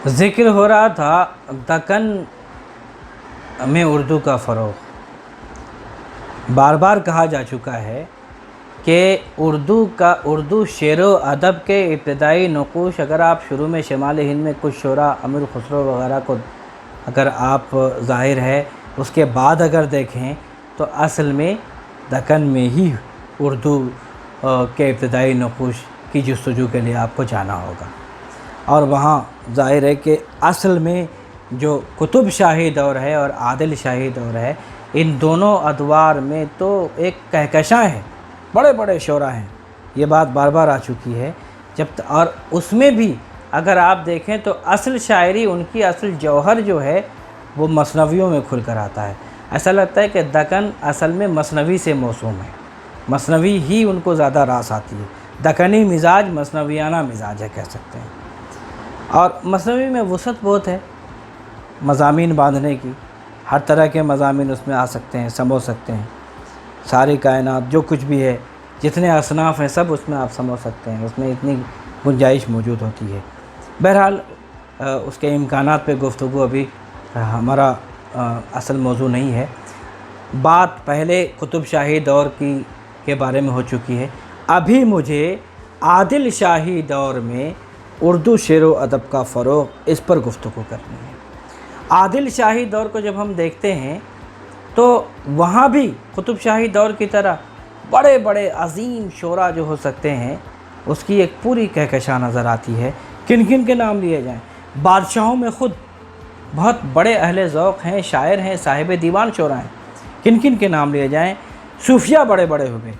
ذکر ہو رہا تھا دکن میں اردو کا فروغ۔ بار بار کہا جا چکا ہے کہ اردو شعر و ادب کے ابتدائی نقوش اگر آپ شروع میں شمال ہند میں کچھ شعراء امیر خسرو وغیرہ کو اگر آپ ظاہر ہے اس کے بعد اگر دیکھیں تو اصل میں دکن میں ہی اردو کے ابتدائی نقوش کی جستجو کے لیے آپ کو جانا ہوگا، اور وہاں ظاہر ہے کہ اصل میں جو قطب شاہی دور ہے اور عادل شاہی دور ہے، ان دونوں ادوار میں تو ایک کہکشاں ہے، بڑے بڑے شعراء ہیں، یہ بات بار بار آ چکی ہے۔ اور اس میں بھی اگر آپ دیکھیں تو اصل شاعری، ان کی اصل جوہر جو ہے وہ مثنویوں میں کھل کر آتا ہے۔ ایسا لگتا ہے کہ دکن اصل میں مثنوی سے موسوم ہے، مثنوی ہی ان کو زیادہ راس آتی ہے، دکنی مزاج مثنویانہ مزاج ہے کہہ سکتے ہیں۔ اور مثنوی میں وسعت بہت ہے مضامین باندھنے کی، ہر طرح کے مضامین اس میں آ سکتے ہیں، سمو سکتے ہیں، ساری کائنات جو کچھ بھی ہے، جتنے اصناف ہیں سب اس میں آپ سمو سکتے ہیں، اس میں اتنی گنجائش موجود ہوتی ہے۔ بہرحال اس کے امکانات پہ گفتگو ابھی ہمارا اصل موضوع نہیں ہے۔ بات پہلے قطب شاہی دور کے بارے میں ہو چکی ہے، ابھی مجھے عادل شاہی دور میں اردو شعر و ادب کا فروغ، اس پر گفتگو کرنی ہے۔ عادل شاہی دور کو جب ہم دیکھتے ہیں تو وہاں بھی قطب شاہی دور کی طرح بڑے بڑے عظیم شعراء جو ہو سکتے ہیں، اس کی ایک پوری کہکشاں نظر آتی ہے۔ کن کن کے نام لیے جائیں؟ بادشاہوں میں خود بہت بڑے اہل ذوق ہیں، شاعر ہیں، صاحب دیوان شعراء ہیں، کن کن کے نام لیے جائیں؟ صوفیہ بڑے بڑے ہوئے،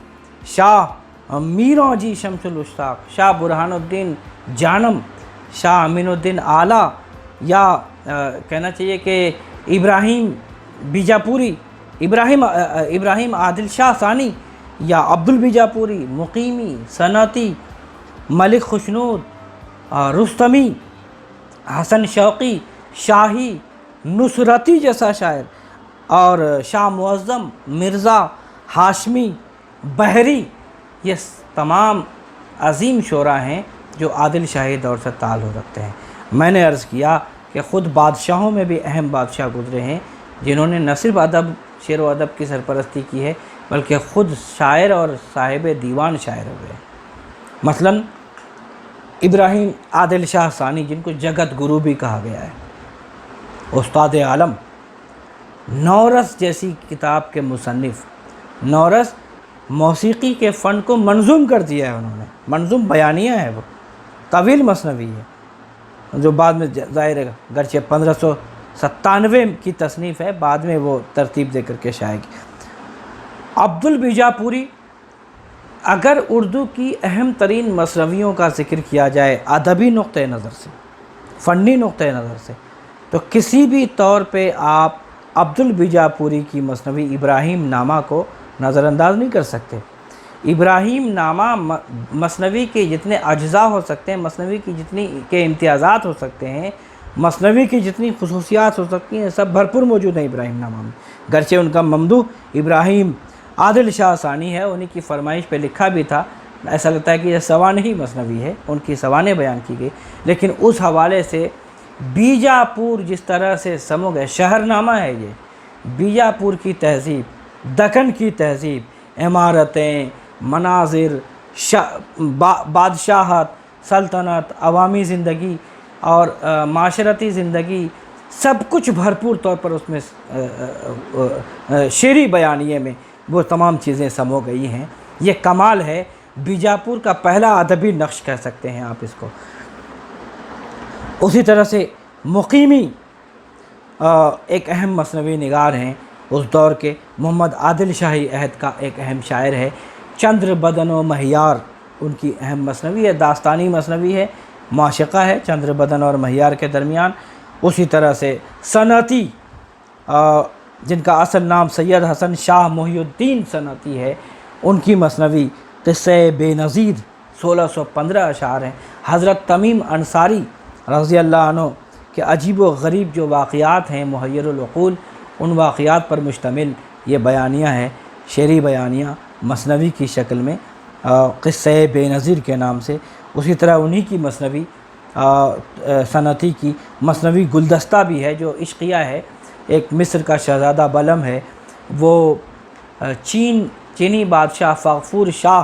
شاہ میراں جی شمس الاشتاق، شاہ برہان الدین جانم، شاہ امین الدین آلہ، یا کہنا چاہیے کہ ابراہیم بیجاپوری، ابراہیم عادل شاہ ثانی، یا عبد البیجاپوری، مقیمی، صنعتی، ملک خوشنود، رستمی، حسن شوقی، شاہی، نصرتی جیسا شاعر، اور شاہ معظم، مرزا، ہاشمی، بحری، یہ تمام عظیم شعراء ہیں جو عادل شاہی دور سے تعلق رکھتے ہیں۔ میں نے عرض کیا کہ خود بادشاہوں میں بھی اہم بادشاہ گزرے ہیں جنہوں نے نہ صرف شعر و ادب کی سرپرستی کی ہے بلکہ خود شاعر اور صاحب دیوان شاعر ہوئے۔ مثلا ابراہیم عادل شاہ ثانی، جن کو جگت گرو بھی کہا گیا ہے، استاد عالم، نورس جیسی کتاب کے مصنف، نورس موسیقی کے فن کو منظوم کر دیا ہے انہوں نے، منظوم بیانیہ ہے، وہ طویل مثنوی ہے جو بعد میں ظاہر ہے گرچہ 1597 کی تصنیف ہے، بعد میں وہ ترتیب دے کر کے شائع کی۔ عبد البیجاپوری، اگر اردو کی اہم ترین مثنویوں کا ذکر کیا جائے ادبی نقطۂ نظر سے، فنی نقطۂ نظر سے، تو کسی بھی طور پہ آپ عبد البیجاپوری کی مثنوی ابراہیم نامہ کو نظر انداز نہیں کر سکتے۔ ابراہیم نامہ مثنوی کے جتنے اجزاء ہو سکتے ہیں، مثنوی کی جتنی کے امتیازات ہو سکتے ہیں، مثنوی کی جتنی خصوصیات ہو سکتی ہیں، سب بھرپور موجود ہیں ابراہیم نامہ میں، گرچہ ان کا ممدوح ابراہیم عادل شاہ ثانی ہے، انہی کی فرمائش پہ لکھا بھی تھا، ایسا لگتا ہے کہ یہ سوانح ہی مثنوی ہے، ان کی سوانح بیان کی گئی، لیکن اس حوالے سے بیجاپور جس طرح سے سمو گئے، شہر نامہ ہے یہ، بیجاپور کی تہذیب، دکن کی تہذیب، عمارتیں، مناظر، بادشاہت، سلطنت، عوامی زندگی اور معاشرتی زندگی، سب کچھ بھرپور طور پر اس میں شعری بیانیے میں وہ تمام چیزیں سمو گئی ہیں۔ یہ کمال ہے، بیجاپور کا پہلا ادبی نقش کہہ سکتے ہیں آپ اس کو۔ اسی طرح سے مقیمی ایک اہم مثنوی نگار ہیں اس دور کے، محمد عادل شاہی عہد کا ایک اہم شاعر ہے، چندر بدن و مہیار ان کی اہم مثنوی ہے، داستانی مثنوی ہے، معشقہ ہے چندر بدن اور مہیار کے درمیان۔ اسی طرح سے صنعتی، جن کا اصل نام سید حسن شاہ محی الدین صنعتی ہے، ان کی مثنوی قصہ بے نظیر 1615 اشعار ہیں۔ حضرت تمیم انصاری رضی اللہ عنہ کہ عجیب و غریب جو واقعات ہیں محیر العقول، ان واقعات پر مشتمل یہ بیانیہ ہے، شعری بیانیہ مثنوی کی شکل میں، قصہ بے نظیر کے نام سے، اسی طرح انہی کی مثنوی صنعتی کی مثنوی گلدستہ بھی ہے جو عشقیہ ہے۔ ایک مصر کا شہزادہ بلم ہے، وہ چینی بادشاہ فغفور شاہ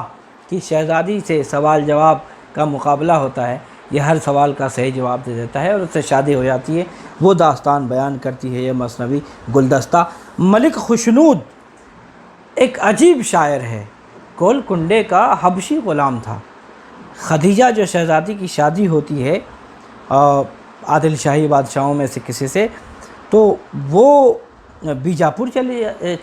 کی شہزادی سے سوال جواب کا مقابلہ ہوتا ہے، یہ ہر سوال کا صحیح جواب دے دیتا ہے اور اس سے شادی ہو جاتی ہے، وہ داستان بیان کرتی ہے یہ مثنوی گلدستہ۔ ملک خوشنود ایک عجیب شاعر ہے، گولکنڈے کا حبشی غلام تھا۔ خدیجہ جو شہزادی کی شادی ہوتی ہے عادل شاہی بادشاہوں میں سے کسی سے، تو وہ بیجاپور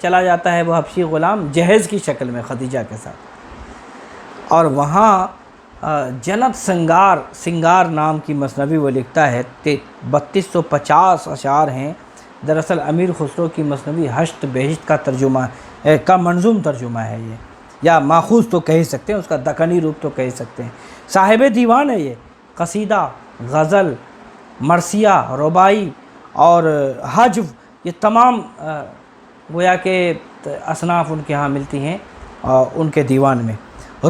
چلا جاتا ہے وہ حبشی غلام جہیز کی شکل میں خدیجہ کے ساتھ، اور وہاں جنت سنگار نام کی مثنوی وہ لکھتا ہے۔ 3250 اشعار ہیں، دراصل امیر خسرو کی مثنوی ہشت بہشت کا منظوم ترجمہ ہے یہ، یا ماخوذ تو کہہ سکتے ہیں، اس کا دکنی روپ تو کہہ سکتے ہیں۔ صاحب دیوان ہے یہ، قصیدہ، غزل، مرثیہ، رباعی اور حجو، یہ تمام گویا کہ اصناف ان کے ہاں ملتی ہیں ان کے دیوان میں۔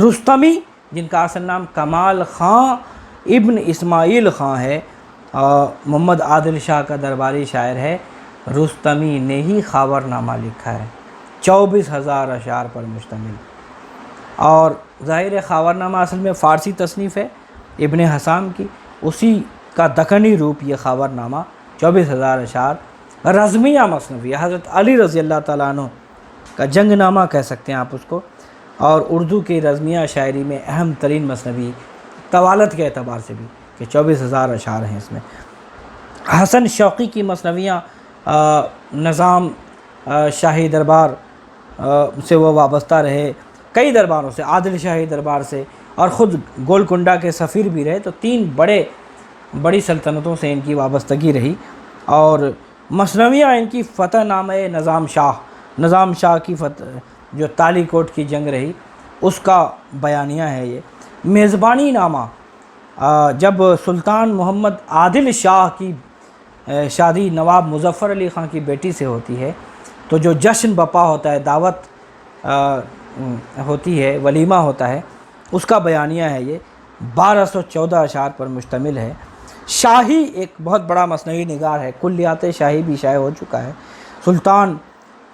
رستمی، جن کا اصل نام کمال خان ابن اسماعیل خان ہے، محمد عادل شاہ کا درباری شاعر ہے، رستمی نے ہی خاور نامہ لکھا ہے، 24,000 اشعار پر مشتمل۔ اور ظاہر خاور نامہ اصل میں فارسی تصنیف ہے ابن حسام کی، اسی کا دکنی روپ یہ خاور نامہ، 24,000 اشعار۔ رزمیہ مثنوی، حضرت علی رضی اللہ تعالیٰ عنہ کا جنگ نامہ کہہ سکتے ہیں آپ اس کو، اور اردو کی رزمیہ شاعری میں اہم ترین مثنوی طوالت کے اعتبار سے بھی، کہ 24,000 اشعار ہیں اس میں۔ حسن شوقی کی مثنویاں نظام شاہی دربار سے وہ وابستہ رہے، کئی درباروں سے، عادل شاہی دربار سے، اور خود گولکنڈہ کے سفیر بھی رہے، تو 3 بڑی سلطنتوں سے ان کی وابستگی رہی۔ اور مثنویاں ان کی فتح نامہ نظام شاہ کی فتح جو تالی کوٹ کی جنگ رہی اس کا بیانیہ ہے یہ۔ میزبانی نامہ، جب سلطان محمد عادل شاہ کی شادی نواب مظفر علی خان کی بیٹی سے ہوتی ہے، تو جو جشن بپا ہوتا ہے، دعوت ہوتی ہے، ولیمہ ہوتا ہے، اس کا بیانیہ ہے یہ، 1214 اشعار پر مشتمل ہے۔ شاہی ایک بہت بڑا مثنوی نگار ہے، کلیات شاہی بھی شائع ہو چکا ہے۔ سلطان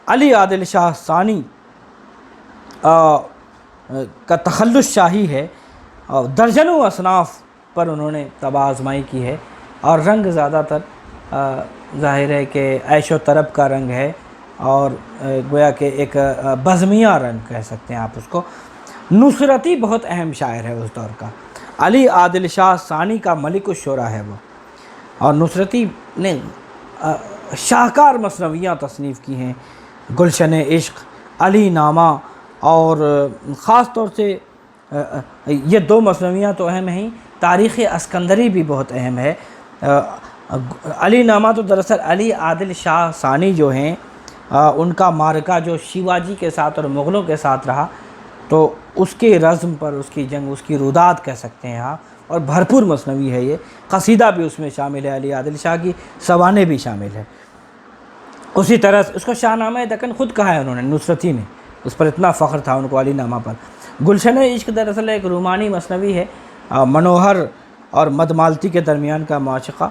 علی عادل شاہ ثانی کا تخلص شاہی ہے، اور درجنوں اصناف پر انہوں نے طبع آزمائی کی ہے، اور رنگ زیادہ تر ظاہر ہے کہ عیش و طرب کا رنگ ہے، اور گویا کہ ایک بزمیہ رنگ کہہ سکتے ہیں آپ اس کو۔ نصرتی بہت اہم شاعر ہے اس دور کا، علی عادل شاہ ثانی کا ملک الشعراء ہے وہ، اور نصرتی نے شاہکار مثنویاں تصنیف کی ہیں، گلشن عشق، علی نامہ، اور خاص طور سے یہ 2 مثنویاں تو اہم ہیں، تاریخ اسکندری بھی بہت اہم ہے۔ علی نامہ تو دراصل علی عادل شاہ ثانی جو ہیں ان کا معرکہ جو شیواجی کے ساتھ اور مغلوں کے ساتھ رہا، تو اس کے رزم پر، اس کی جنگ، اس کی روداد کہہ سکتے ہیں ہاں، اور بھرپور مثنوی ہے یہ، قصیدہ بھی اس میں شامل ہے علی عادل شاہ کی، سوانے بھی شامل ہے۔ اسی طرح اس کو شاہ نامہ دکن خود کہا ہے انہوں نے، نصرتی نے، اس پر اتنا فخر تھا ان کو علی نامہ پر۔ گلشن عشق دراصل ایک رومانی مثنوی ہے، منوہر اور مدمالتی کے درمیان کا معاشقہ،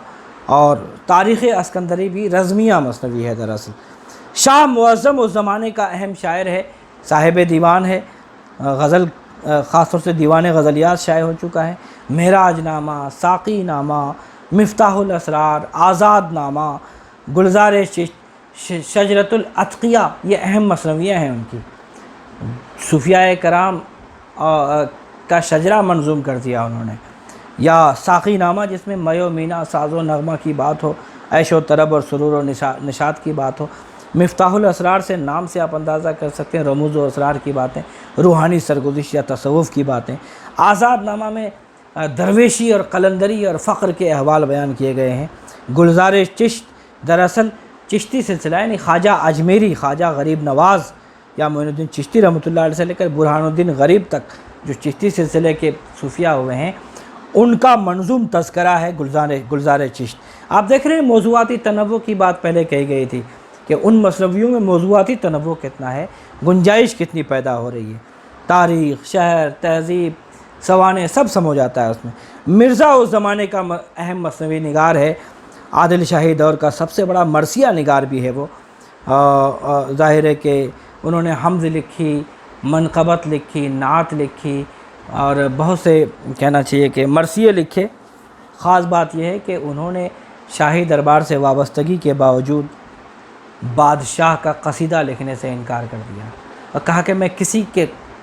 اور تاریخ اسکندری بھی رزمیہ مثنوی ہے دراصل۔ شاہ معظم اس زمانے کا اہم شاعر ہے، صاحب دیوان ہے، غزل خاص طور سے دیوان غزلیات شائع ہو چکا ہے۔ معراج نامہ، ساقی نامہ، مفتاح الاسرار، آزاد نامہ، گلزار شجرۃ الاتقیہ، یہ اہم مثنویاں ہیں ان کی۔ صوفیاء کرام کا شجرہ منظوم کر دیا انہوں نے، یا ساقی نامہ جس میں می و مینا، ساز و نغمہ کی بات ہو، عیش و طرب اور سرور و نشاط کی بات ہو۔ مفتاح الاسرار سے نام سے آپ اندازہ کر سکتے ہیں رموز و اسرار کی باتیں، روحانی سرگزشت یا تصوف کی باتیں۔ آزاد نامہ میں درویشی اور قلندری اور فقر کے احوال بیان کیے گئے ہیں۔ گلزار چشت دراصل چشتی سلسلہ، یعنی خواجہ اجمیری، خواجہ غریب نواز یا معین الدین چشتی رحمۃ اللہ علیہ سے لے کر برہان الدین غریب تک جو چشتی سلسلے کے صوفیاء ہوئے ہیں، ان کا منظوم تذکرہ ہے گلزار چشت۔ آپ دیکھ رہے ہیں موضوعاتی تنوع کی بات پہلے کہی گئی تھی کہ ان مثنویوں میں موضوعاتی تنوع کتنا ہے، گنجائش کتنی پیدا ہو رہی ہے۔ تاریخ، شہر، تہذیب، سوانح سب سمو جاتا ہے اس میں۔ مرزا اس زمانے کا اہم مثنوی نگار ہے، عادل شاہی دور کا سب سے بڑا مرثیہ نگار بھی ہے وہ۔ ظاہر ہے کہ انہوں نے حمد لکھی، منقبت لکھی، نعت لکھی اور بہت سے کہنا چاہیے کہ مرثیے لکھے۔ خاص بات یہ ہے کہ انہوں نے شاہی دربار سے وابستگی کے باوجود بادشاہ کا قصیدہ لکھنے سے انکار کر دیا اور کہا کہ میں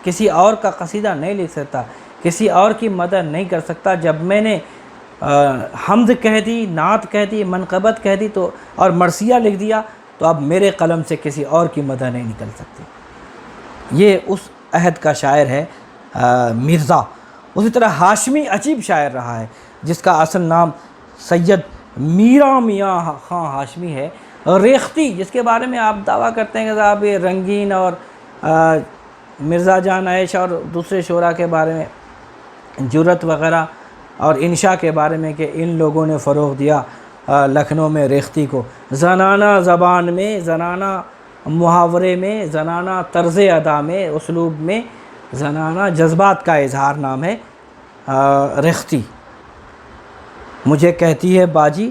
کسی اور کا قصیدہ نہیں لکھ سکتا، کسی اور کی مدح نہیں کر سکتا۔ جب میں نے حمد کہہ دی، نعت کہہ دی، منقبت کہہ دی تو اور مرثیہ لکھ دیا تو اب میرے قلم سے کسی اور کی مدح نہیں نکل سکتی۔ یہ اس عہد کا شاعر ہے مرزا۔ اسی طرح ہاشمی عجیب شاعر رہا ہے جس کا اصل نام سید میرا میاں خاں ہاشمی ہے۔ ریختی، جس کے بارے میں آپ دعویٰ کرتے ہیں کہ صاحب یہ رنگین اور مرزا جان عیش اور دوسرے شعراء کے بارے میں، جرت وغیرہ اور انشاء کے بارے میں کہ ان لوگوں نے فروغ دیا لکھنؤ میں ریختی کو، زنانہ زبان میں، زنانہ محاورے میں، زنانہ طرز ادا میں، اسلوب میں، زنانہ جذبات کا اظہار نام ہے ریختی۔ مجھے کہتی ہے باجی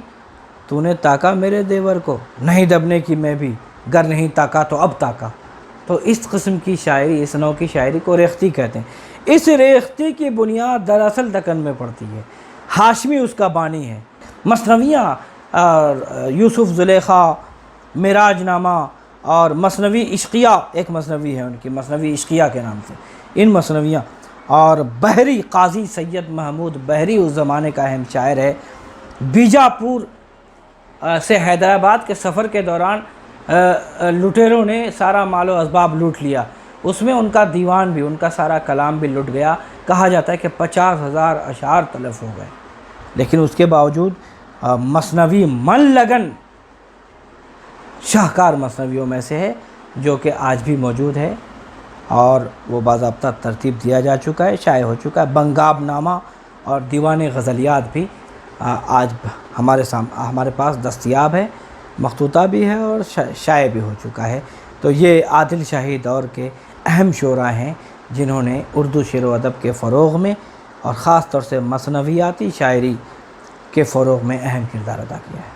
تو نے تاکا میرے دیور کو، نہیں دبنے کی میں بھی، گر نہیں تاکا تو اب تاکا۔ تو اس قسم کی شاعری، اس نوع کی شاعری کو ریختی کہتے ہیں۔ اس ریختی کی بنیاد دراصل دکن میں پڑتی ہے، ہاشمی اس کا بانی ہے۔ مثنویاں یوسف زلیخا، معراج نامہ اور مثنوی عشقیہ، ایک مثنوی ہے ان کی، مثنوی عشقیہ کے نام سے، ان مثنویاں اور بحری، قاضی سید محمود بحری اس زمانے کا اہم شاعر ہے۔ بیجاپور سے حیدرآباد کے سفر کے دوران لٹیروں نے سارا مال و اسباب لوٹ لیا، اس میں ان کا دیوان بھی، ان کا سارا کلام بھی لٹ گیا۔ کہا جاتا ہے کہ 50,000 اشعار تلف ہو گئے، لیکن اس کے باوجود مثنوی من لگن شاہکار مثنویوں میں سے ہے جو کہ آج بھی موجود ہے اور وہ باضابطہ ترتیب دیا جا چکا ہے، شائع ہو چکا ہے۔ بنگاب نامہ اور دیوان غزلیات بھی آج ہمارے پاس دستیاب ہے، مخطوطہ بھی ہے اور شائع بھی ہو چکا ہے۔ تو یہ عادل شاہی دور کے اہم شعراء ہیں جنہوں نے اردو شعر و ادب کے فروغ میں اور خاص طور سے مثنویاتی شاعری کے فروغ میں اہم کردار ادا کیا ہے۔